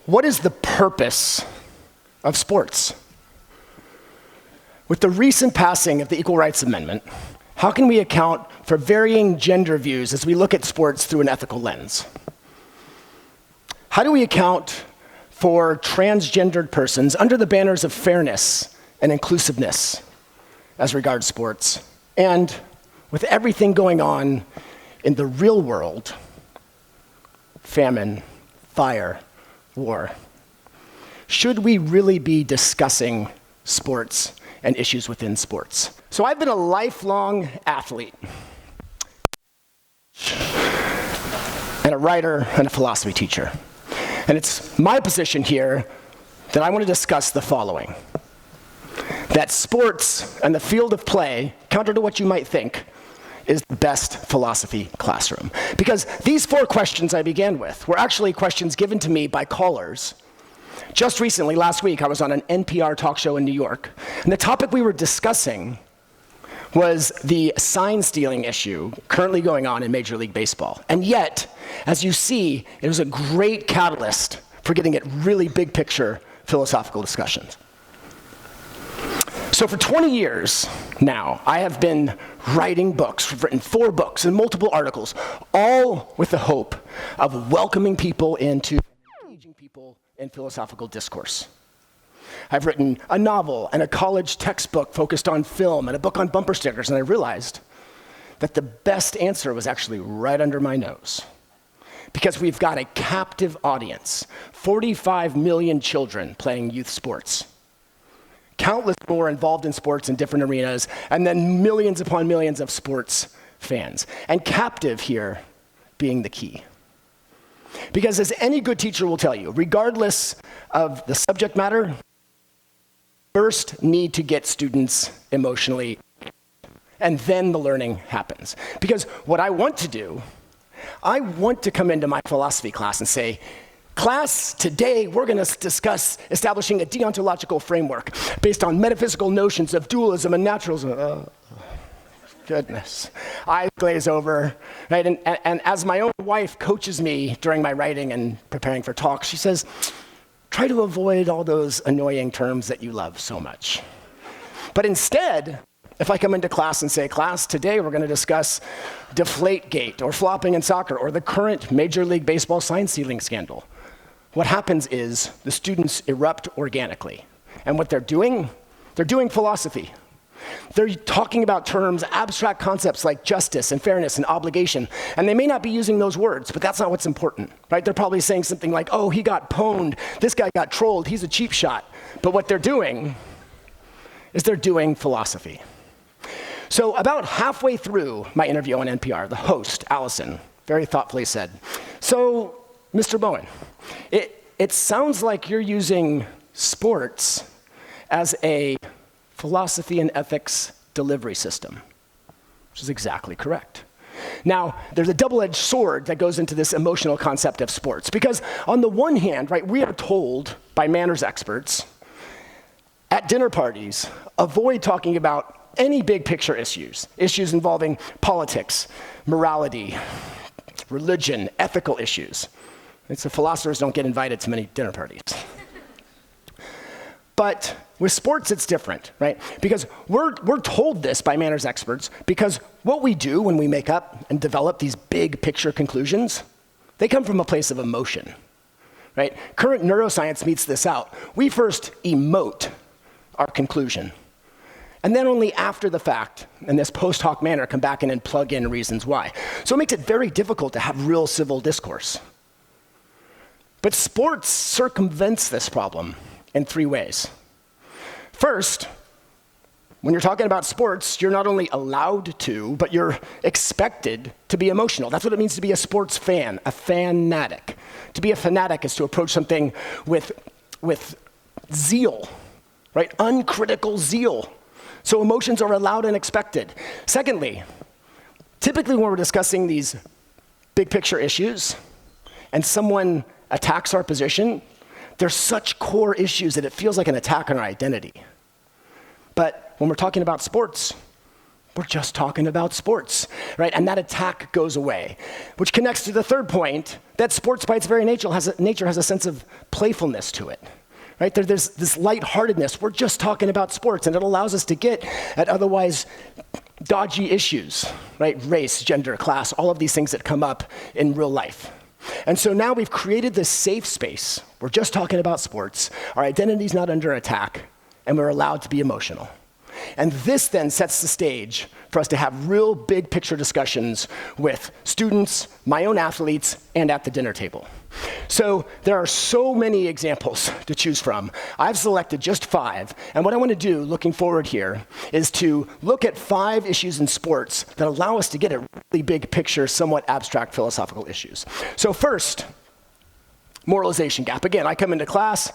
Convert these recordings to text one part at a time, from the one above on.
What is the purpose of sports? With the recent passing of the Equal Rights Amendment, how can we account for varying gender views as we look at sports through an ethical lens? How do we account for transgendered persons under the banners of fairness and inclusiveness as regards sports? And with everything going on in the real world, famine, fire, war, should we really be discussing sports and issues within sports? So I've been a lifelong athlete, and a writer and a philosophy teacher. And it's my position here that I want to discuss the following: that sports and the field of play, counter to what you might think, is the best philosophy classroom. Because these 4 questions I began with were actually questions given to me by callers. Just recently, last week, I was on an NPR talk show in New York, and the topic we were discussing was the sign stealing issue currently going on in Major League Baseball. And yet, as you see, it was a great catalyst for getting at really big picture philosophical discussions. So for 20 years now, I have been writing books. I've written 4 books and multiple articles, all with the hope of welcoming people into, engaging people in philosophical discourse. I've written a novel and a college textbook focused on film and a book on bumper stickers, and I realized that the best answer was actually right under my nose. Because we've got a captive audience, 45 million children playing youth sports, countless more involved in sports in different arenas, and then millions upon millions of sports fans. And captive here being the key. Because as any good teacher will tell you, regardless of the subject matter, first need to get students emotionally, and then the learning happens. Because what I want to do, I want to come into my philosophy class and say, class, today we're going to discuss establishing a deontological framework based on metaphysical notions of dualism and naturalism. Goodness. Eyes glaze over, right? And as my own wife coaches me during my writing and preparing for talks, she says, try to avoid all those annoying terms that you love so much. But instead, if I come into class and say, class, today we're going to discuss Deflategate or flopping in soccer or the current Major League Baseball sign stealing scandal, what happens is the students erupt organically. And what they're doing philosophy. They're talking about terms, abstract concepts like justice and fairness and obligation, and they may not be using those words, but that's not what's important, right? They're probably saying something like, oh, he got pwned, this guy got trolled, he's a cheap shot. But what they're doing is they're doing philosophy. So about halfway through my interview on NPR, the host, Allison, very thoughtfully said, so, Mr. Bowen, it sounds like you're using sports as a philosophy and ethics delivery system, which is exactly correct. Now, there's a double-edged sword that goes into this emotional concept of sports, because on the one hand, right, we are told by manners experts at dinner parties, avoid talking about any big picture issues involving politics, morality, religion, ethical issues. And so philosophers don't get invited to many dinner parties. But with sports, it's different, right? Because we're told this by manners experts because what we do when we make up and develop these big picture conclusions, they come from a place of emotion, right? Current neuroscience meets this out. We first emote our conclusion. And then only after the fact, in this post hoc manner, come back in and plug in reasons why. So it makes it very difficult to have real civil discourse. But sports circumvents this problem in 3 ways. First, when you're talking about sports, you're not only allowed to, but you're expected to be emotional. That's what it means to be a sports fan, a fanatic. To be a fanatic is to approach something with zeal, right? Uncritical zeal. So emotions are allowed and expected. Secondly, typically when we're discussing these big picture issues and someone attacks our position, they're such core issues that it feels like an attack on our identity. But when we're talking about sports, we're just talking about sports, right? And that attack goes away, which connects to the third point, that sports by its very nature has a sense of playfulness to it, right? There's this lightheartedness. We're just talking about sports, and it allows us to get at otherwise dodgy issues, right? Race, gender, class, all of these things that come up in real life. And so now we've created this safe space. We're just talking about sports. Our identity's not under attack, and we're allowed to be emotional. And this then sets the stage for us to have real big picture discussions with students, my own athletes, and at the dinner table. So there are so many examples to choose from. I've selected just 5, and what I want to do looking forward here is to look at 5 issues in sports that allow us to get at really big picture, somewhat abstract philosophical issues. So first, moralization gap. Again, I come into class,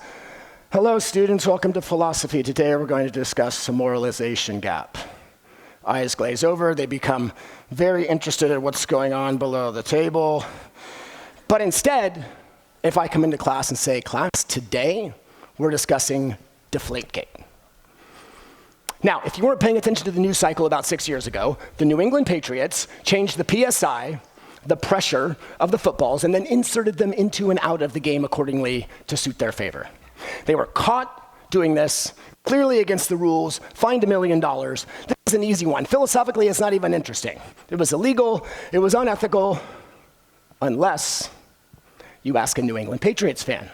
hello students, welcome to philosophy. Today we're going to discuss the moralization gap. Eyes glaze over, they become very interested in what's going on below the table. But instead, if I come into class and say, class, today we're discussing Deflategate. Now, if you weren't paying attention to the news cycle about 6 years ago, the New England Patriots changed the PSI, the pressure of the footballs, and then inserted them into and out of the game accordingly to suit their favor. They were caught doing this, clearly against the rules, fined $1 million. This is an easy one. Philosophically, it's not even interesting. It was illegal, it was unethical, unless you ask a New England Patriots fan.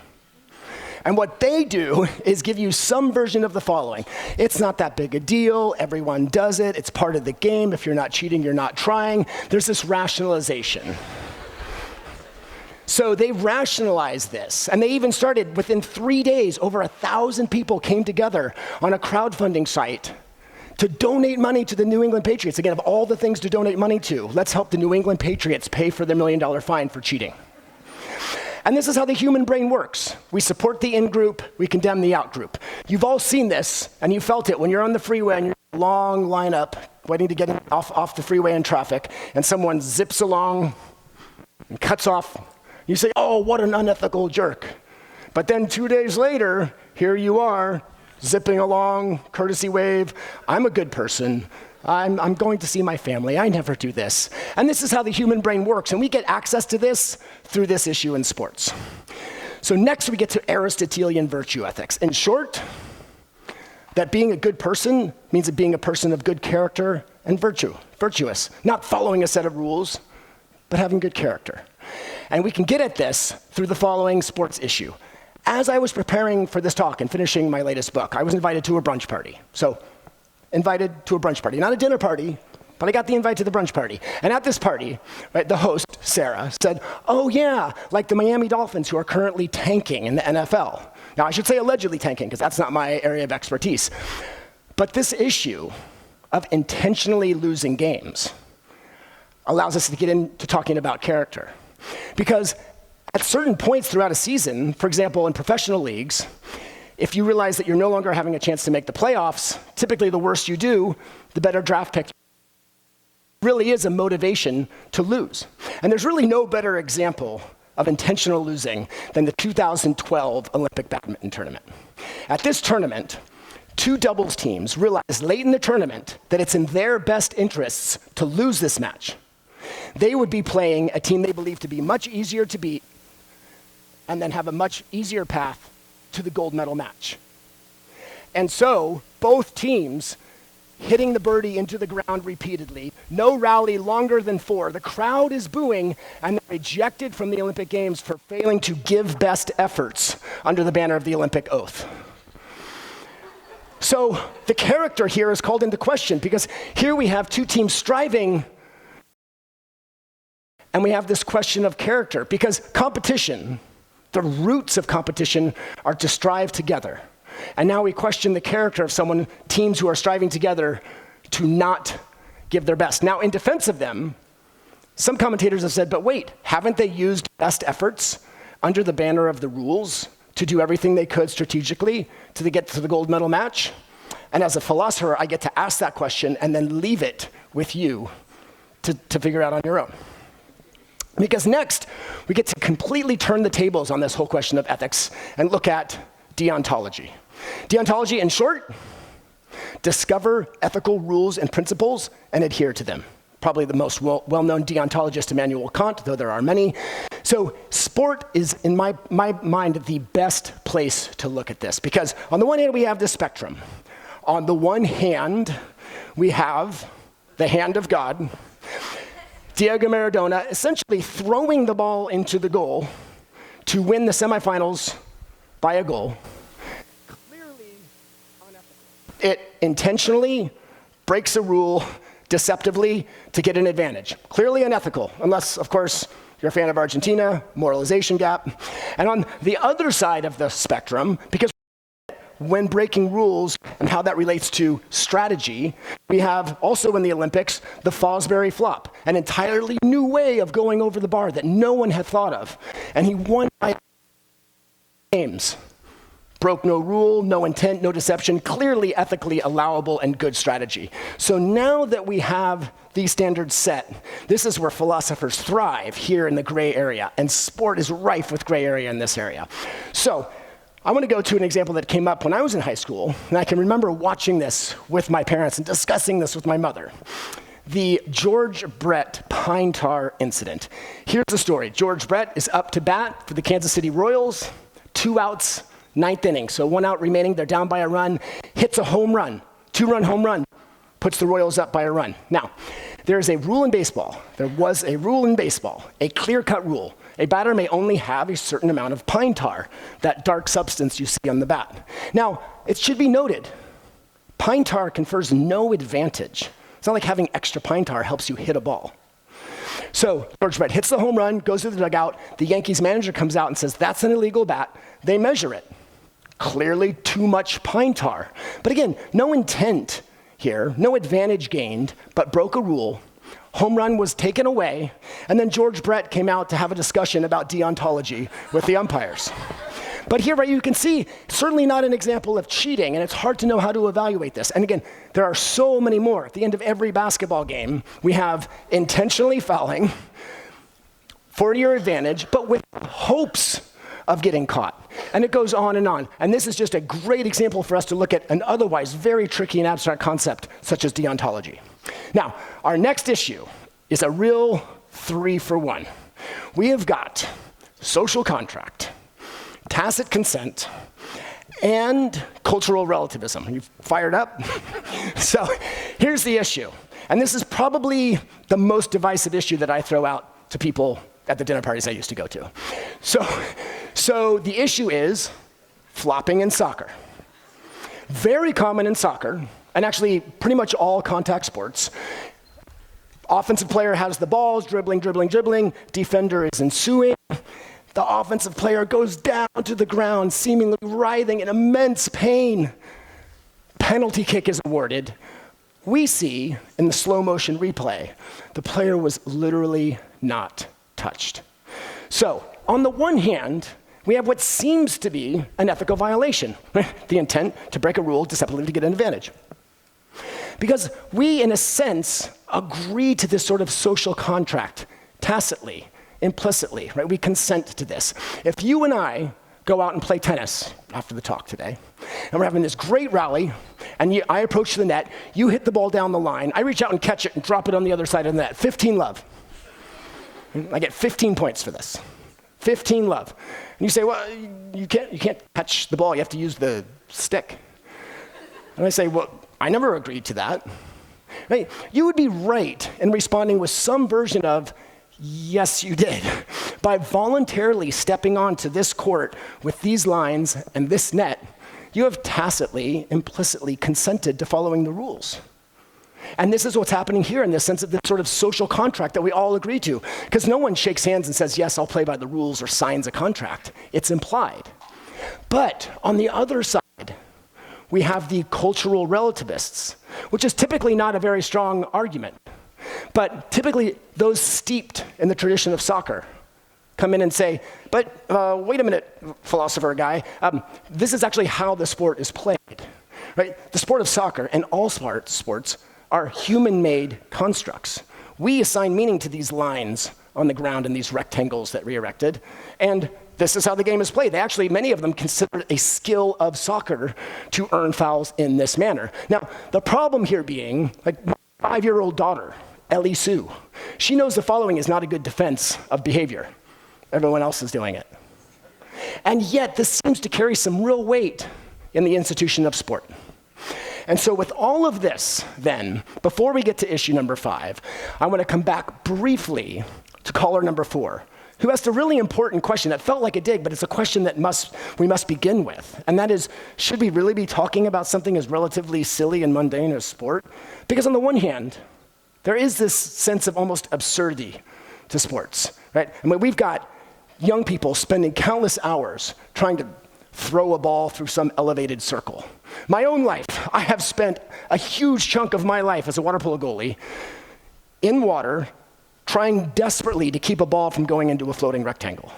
And what they do is give you some version of the following. It's not that big a deal, everyone does it, it's part of the game, if you're not cheating, you're not trying. There's this rationalization. So they rationalized this, and they even started, within 3 days, over 1,000 people came together on a crowdfunding site to donate money to the New England Patriots. Again, of all the things to donate money to, let's help the New England Patriots pay for their $1 million fine for cheating. And this is how the human brain works. We support the in-group, we condemn the out-group. You've all seen this, and you felt it when you're on the freeway and you're in a long lineup, waiting to get off the freeway in traffic, and someone zips along and cuts off. You say, oh, what an unethical jerk. But then 2 days later, here you are, zipping along, courtesy wave. I'm a good person. I'm going to see my family. I never do this. And this is how the human brain works. And we get access to this through this issue in sports. So next we get to Aristotelian virtue ethics. In short, that being a good person means that being a person of good character and virtuous, not following a set of rules, but having good character. And we can get at this through the following sports issue. As I was preparing for this talk and finishing my latest book, I was invited to a brunch party. So, invited to a brunch party. Not a dinner party, but I got the invite to the brunch party. And at this party, right, the host, Sarah, said, oh yeah, like the Miami Dolphins who are currently tanking in the NFL. Now, I should say allegedly tanking, because that's not my area of expertise. But this issue of intentionally losing games allows us to get into talking about character. Because at certain points throughout a season, for example, in professional leagues, if you realize that you're no longer having a chance to make the playoffs, typically the worse you do, the better draft pick. It really is a motivation to lose. And there's really no better example of intentional losing than the 2012 Olympic badminton tournament. At this tournament, 2 doubles teams realized late in the tournament that it's in their best interests to lose this match. They would be playing a team they believed to be much easier to beat and then have a much easier path to the gold medal match. And so, both teams hitting the birdie into the ground repeatedly, no rally longer than 4. The crowd is booing, and they're ejected from the Olympic Games for failing to give best efforts under the banner of the Olympic oath. So, the character here is called into question, because here we have 2 teams striving, and we have this question of character, because competition, the roots of competition are to strive together. And now we question the character of teams who are striving together to not give their best. Now, in defense of them, some commentators have said, but wait, haven't they used best efforts under the banner of the rules to do everything they could strategically to get to the gold medal match? And as a philosopher, I get to ask that question and then leave it with you to figure out on your own. Because next, we get to completely turn the tables on this whole question of ethics and look at deontology. Deontology, in short, discover ethical rules and principles, and adhere to them. Probably the most well-known deontologist, Immanuel Kant, though there are many. So sport is, in my mind, the best place to look at this, because on the one hand, we have this spectrum. On the one hand, we have the hand of God, Diego Maradona essentially throwing the ball into the goal to win the semifinals by a goal. Clearly unethical. It intentionally breaks a rule deceptively to get an advantage. Clearly unethical, unless, of course, you're a fan of Argentina, Moralization Gap. And on the other side of the spectrum, because when breaking rules and how that relates to strategy, we have also in the Olympics the Fosbury flop, an entirely new way of going over the bar that no one had thought of. And he won by games. Broke no rule, no intent, no deception, clearly ethically allowable and good strategy. So now that we have these standards set, this is where philosophers thrive here in the gray area, and sport is rife with gray area in this area. So I want to go to an example that came up when I was in high school, and I can remember watching this with my parents and discussing this with my mother. The George Brett pine tar incident. Here's the story. George Brett is up to bat for the Kansas City Royals, 2 outs, 9th inning, so 1 out remaining, they're down by a run, hits a home run, 2-run home run, puts the Royals up by a run. Now, there's a rule in baseball. There was a rule in baseball, a clear-cut rule. A batter may only have a certain amount of pine tar, that dark substance you see on the bat. Now, it should be noted, pine tar confers no advantage. It's not like having extra pine tar helps you hit a ball. So George Brett hits the home run, goes to the dugout. The Yankees manager comes out and says, that's an illegal bat. They measure it. Clearly too much pine tar. But again, no intent here, no advantage gained, but broke a rule. Home run was taken away, and then George Brett came out to have a discussion about deontology with the umpires. But here, right, you can see, certainly not an example of cheating, and it's hard to know how to evaluate this. And again, there are so many more. At the end of every basketball game, we have intentionally fouling for your advantage, but with hopes of getting caught. And it goes on and on. And this is just a great example for us to look at an otherwise very tricky and abstract concept, such as deontology. Now, our next issue is a real 3-for-1. We have got social contract, tacit consent, and cultural relativism. Are you fired up? So here's the issue. And this is probably the most divisive issue that I throw out to people at the dinner parties I used to go to. So the issue is flopping in soccer. Very common in soccer, and actually pretty much all contact sports. Offensive player has the balls, dribbling. Defender is ensuing. The offensive player goes down to the ground, seemingly writhing in immense pain. Penalty kick is awarded. We see in the slow motion replay, the player was literally not touched. So, on the one hand, we have what seems to be an ethical violation, the intent to break a rule deceptively to get an advantage. Because we, in a sense, agree to this sort of social contract tacitly, implicitly, right? We consent to this. If you and I go out and play tennis after the talk today, and we're having this great rally, and I approach the net, you hit the ball down the line, I reach out and catch it and drop it on the other side of the net. 15 love. I get 15 points for this. 15 love. And you say, well, you can't catch the ball, you have to use the stick. And I say, well, I never agreed to that. Right? You would be right in responding with some version of, yes, you did. By voluntarily stepping onto this court with these lines and this net, you have tacitly, implicitly consented to following the rules. And this is what's happening here in the sense of this sort of social contract that we all agree to. Because no one shakes hands and says, yes, I'll play by the rules, or signs a contract. It's implied. But on the other side, we have the cultural relativists, which is typically not a very strong argument. But typically, those steeped in the tradition of soccer come in and say, but wait a minute, philosopher guy, this is actually how the sport is played. Right? The sport of soccer and all sports are human-made constructs. We assign meaning to these lines on the ground and these rectangles that we erected, and This is how the game is played. They actually, many of them consider it a skill of soccer to earn fouls in this manner. Now, the problem here being, like my 5-year-old daughter, Ellie Sue, she knows the following is not a good defense of behavior. Everyone else is doing it. And yet, this seems to carry some real weight in the institution of sport. And so with all of this, then, before we get to issue number 5, I want to come back briefly to caller number 4, who asked a really important question that felt like a dig, but it's a question that we must begin with. And that is, should we really be talking about something as relatively silly and mundane as sport? Because on the one hand, there is this sense of almost absurdity to sports, right? I mean, we've got young people spending countless hours trying to throw a ball through some elevated circle. My own life, I have spent a huge chunk of my life as a water polo goalie in water, trying desperately to keep a ball from going into a floating rectangle.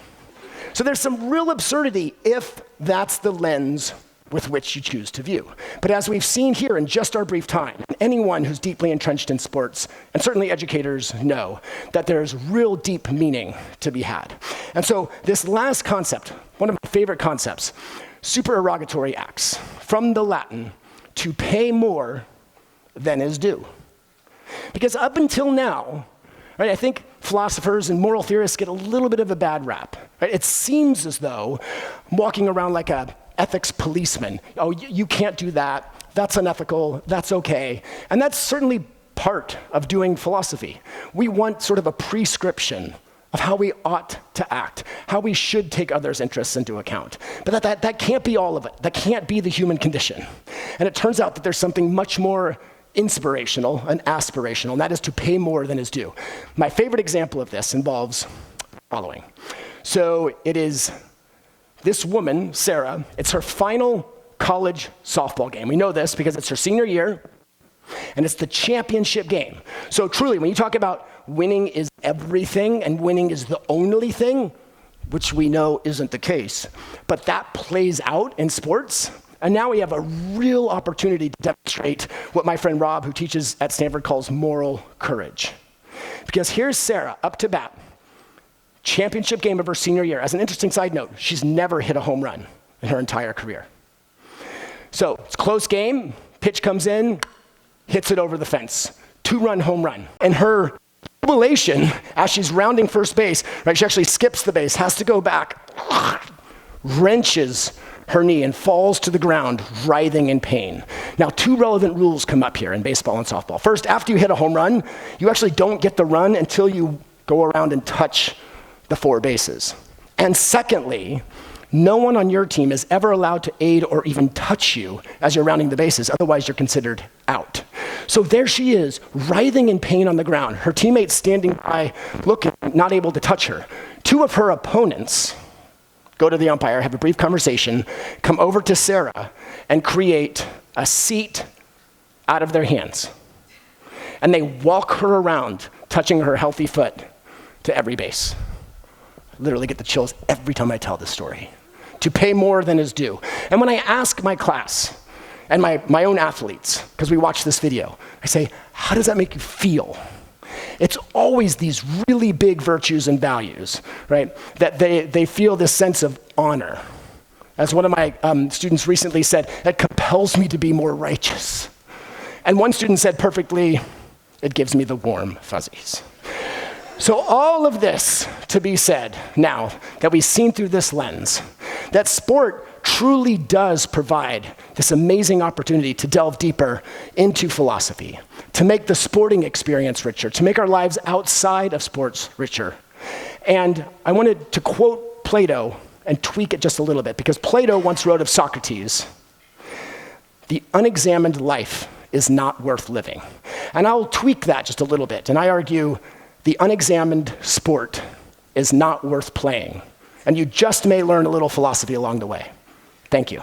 So there's some real absurdity if that's the lens with which you choose to view. But as we've seen here in just our brief time, anyone who's deeply entrenched in sports, and certainly educators know, that there's real deep meaning to be had. And so this last concept, one of my favorite concepts, supererogatory acts, from the Latin, to pay more than is due. Because up until now, right, I think philosophers and moral theorists get a little bit of a bad rap. Right? It seems as though I'm walking around like a ethics policeman. Oh, you can't do that. That's unethical. That's okay. And that's certainly part of doing philosophy. We want sort of a prescription of how we ought to act, how we should take others' interests into account. But that can't be all of it. That can't be the human condition. And it turns out that there's something much more inspirational and aspirational, and that is to pay more than is due. My favorite example of this involves the following. So it is this woman, Sarah, it's her final college softball game. We know this because it's her senior year, and it's the championship game. So truly, when you talk about winning is everything and winning is the only thing, which we know isn't the case, but that plays out in sports. And now we have a real opportunity to demonstrate what my friend Rob, who teaches at Stanford, calls moral courage. Because here's Sarah, up to bat, championship game of her senior year. As an interesting side note, she's never hit a home run in her entire career. So it's a close game, pitch comes in, hits it over the fence, 2-run home run. And her jubilation, as she's rounding first base, right, she actually skips the base, has to go back, wrenches her knee and falls to the ground, writhing in pain. Now, 2 relevant rules come up here in baseball and softball. First, after you hit a home run, you actually don't get the run until you go around and touch the 4 bases. And secondly, no one on your team is ever allowed to aid or even touch you as you're rounding the bases, otherwise you're considered out. So there she is, writhing in pain on the ground, her teammates standing by, looking, not able to touch her. 2 of her opponents go to the umpire, have a brief conversation, come over to Sarah, and create a seat out of their hands. And they walk her around, touching her healthy foot to every base. I literally get the chills every time I tell this story. To pay more than is due. And when I ask my class and my own athletes, because we watch this video, I say, how does that make you feel? It's always these really big virtues and values, right? That they feel this sense of honor. As one of my students recently said, it compels me to be more righteous. And one student said perfectly, it gives me the warm fuzzies. So all of this to be said now that we've seen through this lens, that sport truly does provide this amazing opportunity to delve deeper into philosophy, to make the sporting experience richer, to make our lives outside of sports richer. And I wanted to quote Plato and tweak it just a little bit, because Plato once wrote of Socrates, "The unexamined life is not worth living." And I'll tweak that just a little bit, and I argue the unexamined sport is not worth playing. And you just may learn a little philosophy along the way. Thank you.